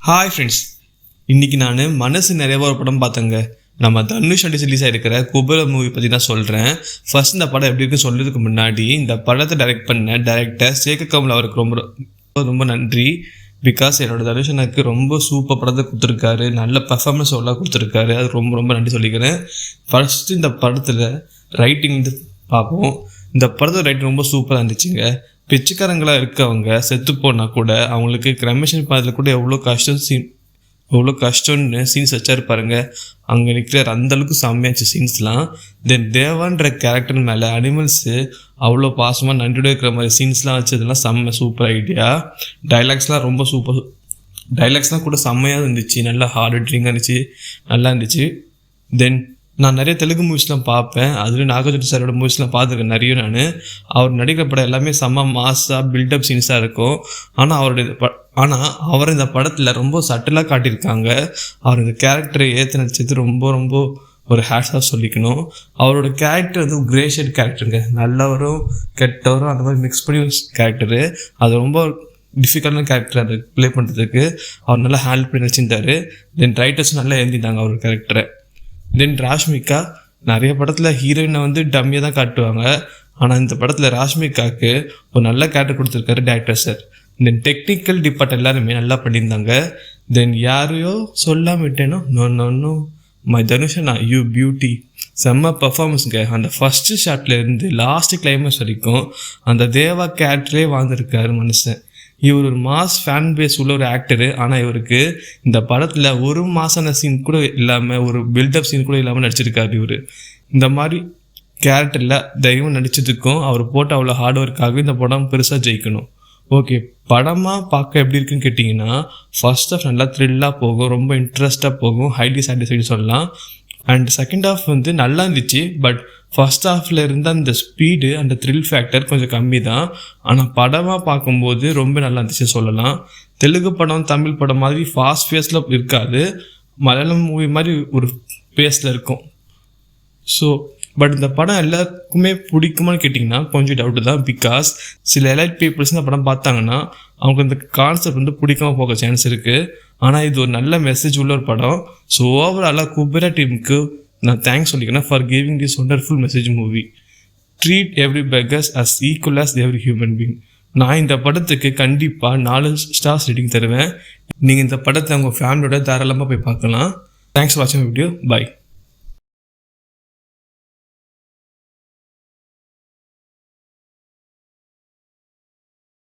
Hi friends, இன்றைக்கி நான் மனசு நிறையவா ஒரு படம் பார்த்தேங்க. நம்ம தனுஷ் அடி ரிலீஸ் ஆகிருக்கிற குபேர மூவி பற்றி தான் சொல்கிறேன். ஃபர்ஸ்ட் இந்த படம் எப்படி இருக்குன்னு சொல்கிறதுக்கு முன்னாடி இந்த படத்தை டைரக்ட் பண்ண டைரக்டர் சேகர் கமல் அவருக்கு ரொம்ப ரொம்ப நன்றி. பிகாஸ் என்னோடய தனுஷ் எனக்கு ரொம்ப சூப்பர் படத்தை கொடுத்துருக்காரு, நல்ல பர்ஃபார்மன்ஸ் எல்லாம் கொடுத்துருக்காரு. அது ரொம்ப ரொம்ப நன்றி சொல்லிக்கிறேன். ஃபர்ஸ்ட்டு இந்த படத்தில் ரைட்டிங் பார்ப்போம். இந்த படத்தோட ரைட்டிங் ரொம்ப சூப்பராக இருந்துச்சுங்க. பிச்சைக்காரங்களாக இருக்கவங்க செத்து போனால் கூட அவங்களுக்கு கிரமேஷன் பாதில் கூட எவ்வளோ கஷ்டம்னு சீன்ஸ் வச்சாருப்பாருங்க. அங்கே நிற்கிறார், அந்தளவுக்கு செம்மையாச்சு சீன்ஸ்லாம். தென் தேவான்ற கேரக்டர் மேலே அனிமல்ஸு அவ்வளோ பாசமாக நன்றியோட இருக்கிற மாதிரி சீன்ஸ்லாம் வச்சதெல்லாம் செம்ம சூப்பர் ஐடியா. டைலாக்ஸ்லாம் ரொம்ப சூப்பர், டைலாக்ஸ்லாம் கூட செம்மையாக இருந்துச்சு, நல்லா ஹார்ட் ஹிட்டிங்காக இருந்துச்சு, நல்லா இருந்துச்சு. தென் நான் நிறைய தெலுங்கு மூவிஸ்லாம் பார்ப்பேன், அதில் நாகார்ஜுன சாரோட மூவிஸ்லாம் பார்த்துருக்கேன் நிறைய. நான் அவர் நடிக்கிற படம் எல்லாமே செம்ம மாஸாக பில்டப் சீன்ஸாக இருக்கும். ஆனால் அவர் இந்த படத்தில் ரொம்ப சட்டிலாக காட்டியிருக்காங்க. அவர் இந்த கேரக்டரை ஏற்று நடிச்சது ரொம்ப ரொம்ப ஒரு ஹேட்ஸாக சொல்லிக்கணும். அவரோட கேரக்டர் வந்து கிரே ஷேட் கேரக்டருங்க, நல்லவரும் கெட்டவரும் அந்த மாதிரி மிக்ஸ் பண்ணி கேரக்டரு. அது ரொம்ப டிஃபிகல்ட்டான கேரக்டர் அதை ப்ளே பண்ணுறதுக்கு அவர் நல்லா ஹேண்டில் பண்ணி வச்சுருந்தார். தென் ரைட்டர்ஸும் நல்லா எழுதிட்டாங்க அவர் கேரக்டரை. தென் ராஷ்மிகா நிறைய படத்தில் ஹீரோயினை வந்து டம்மியாக தான் காட்டுவாங்க, ஆனால் இந்த படத்தில் ராஷ்மிகாவுக்கு ஒரு நல்ல கேரக்டர் கொடுத்துருக்காரு டேரக்டர் சார். தென் டெக்னிக்கல் டிபார்ட் எல்லாருமே நல்லா பண்ணியிருந்தாங்க. தென் யாரையோ சொல்லாமல் விட்டேனோ நோ மை தனுஷனா யூ பியூட்டி, செம்ம பர்ஃபார்மன்ஸுங்க. அந்த ஃபஸ்ட்டு ஷாட்லேருந்து லாஸ்ட்டு கிளைமேக்ஸ் வரைக்கும் அந்த தேவா கேரக்டரே வாழ்ந்துருக்காரு மனுஷன். இவர் ஒரு மாஸ் ஃபேன் பேஸ் உள்ள ஒரு ஆக்டரு, ஆனால் இவருக்கு இந்த படத்தில் ஒரு மாசான சீன் கூட இல்லாமல், ஒரு பில்டப் சீன் கூட இல்லாமல் நடிச்சிருக்காரு. இவர் இந்த மாதிரி கேரக்டரில் தைரியமாக நடிச்சதுக்கும் அவர் போட்ட அவ்வளோ ஹார்ட் ஒர்க்காக இந்த படம் பெருசாக ஜெயிக்கணும். ஓகே, படமாக பார்க்க எப்படி இருக்குன்னு கேட்டிங்கன்னா, ஃபர்ஸ்ட் ஆஃப் நல்லா த்ரில்லாக போகும், ரொம்ப இன்ட்ரெஸ்ட்டாக போகும், ஹைலி சாட்டிஸ்ஃபைடு சொல்லலாம். அண்ட் செகண்ட் ஹாஃப் வந்து நல்லா இருந்துச்சு, பட் ஃபர்ஸ்ட் ஹாஃபில் இருந்த அந்த ஸ்பீடு அந்த த்ரில் ஃபேக்டர் கொஞ்சம் கம்மி தான். ஆனால் படமாக பார்க்கும்போது ரொம்ப நல்லா இருந்துச்சு சொல்லலாம். தெலுங்கு படம் தமிழ் படம் மாதிரி ஃபாஸ்ட் ஃபேஸில் இருக்காது, மலையாளம் மூவி மாதிரி ஒரு பேஸில் இருக்கும். ஸோ பட் இந்த படம் எல்லாருக்குமே பிடிக்குமான்னு கேட்டிங்கன்னா கொஞ்சம் டவுட்டு தான். பிகாஸ் சில எலைட் பீப்புள்ஸ் இந்த படம் பார்த்தாங்கன்னா அவங்க இந்த கான்செப்ட் வந்து பிடிக்காம போக சான்ஸ் இருக்குது. ஆனால் இது ஒரு நல்ல மெசேஜ் உள்ள ஒரு படம். ஸோ ஓவராலாக குபேரா டீமுக்கு நான் தேங்க்ஸ் சொல்லிக்கிறேன் for giving this wonderful message movie. Treat every beggars as equal as every human being. நான் இந்த படத்துக்கு கண்டிப்பாக 4 ஸ்டார்ஸ் ரேட்டிங் தருவேன். நீங்கள் இந்த படத்தை உங்கள் ஃபேமிலியோட தாராளமாக போய் பார்க்கலாம். தேங்க்ஸ் ஃபார் வாட்சிங் வீடியோ. பை.